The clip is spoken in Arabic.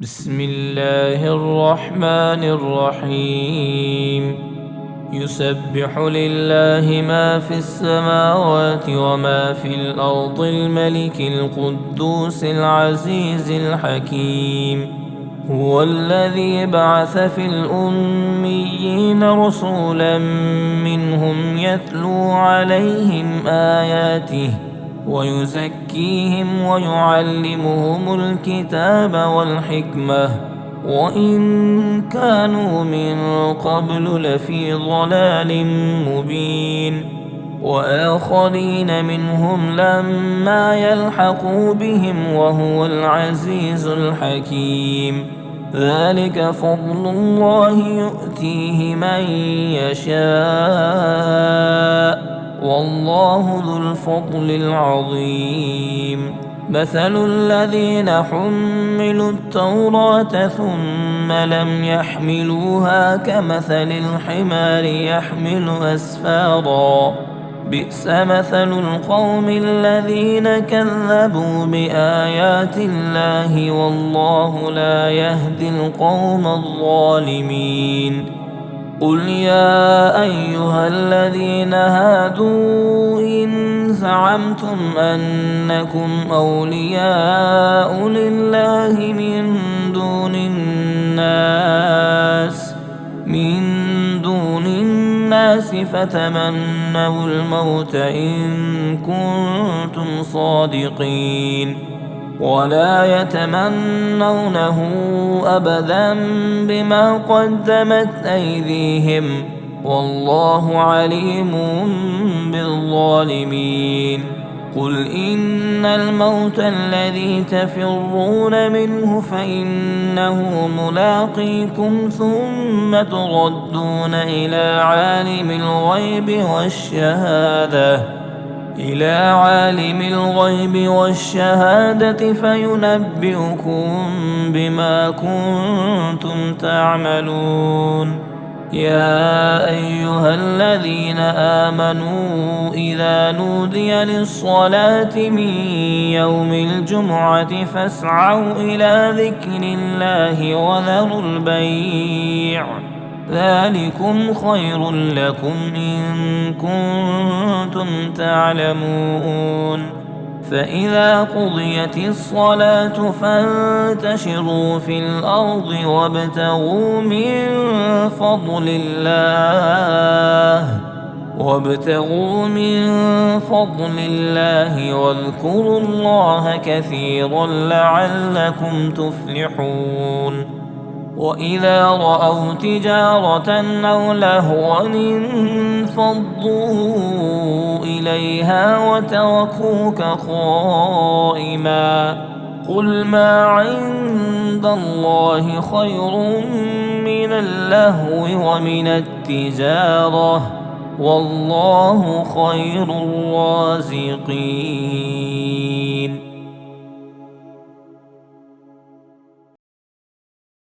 بسم الله الرحمن الرحيم. يسبح لله ما في السماوات وما في الأرض الملك القدوس العزيز الحكيم. هو الذي بعث في الأميين رسولا منهم يتلو عليهم آياته ويزكيهم ويعلمهم الكتاب والحكمة وإن كانوا من قبل لفي ضلال مبين. وآخرين منهم لما يلحقوا بهم وهو العزيز الحكيم. ذلك فضل الله يؤتيه من يشاء والله ذو الفضل العظيم. مثل الذين حملوا التوراة ثم لم يحملوها كمثل الحمار يحمل أسفارا بئس مثل القوم الذين كذبوا بآيات الله والله لا يهدي القوم الظالمين. قل يا أيها الذين هادوا إن زعمتم أنكم أولياء لله من دون الناس فتمنوا الموت إن كنتم صادقين ولا يتمنونه أبدا بما قدمت أيديهم والله عليم بالظالمين. قل إن الموت الذي تفرون منه فإنه ملاقيكم ثم تردون إلى عالم الغيب والشهادة فينبئكم بما كنتم تعملون. يا أيها الذين آمنوا إذا نودي للصلاة من يوم الجمعة فاسعوا إلى ذكر الله وذروا البيع ذلكم خير لكم إن كنتم تعلمون. فإذا قضيت الصلاة فانتشروا في الأرض وابتغوا من فضل الله واذكروا الله كثيرا لعلكم تفلحون. وإذا رأوا تجارة أو لهوا انفضوا إليها وتركوك قائما. قل ما عند الله خير من اللهو ومن التجارة والله خير الرازقين.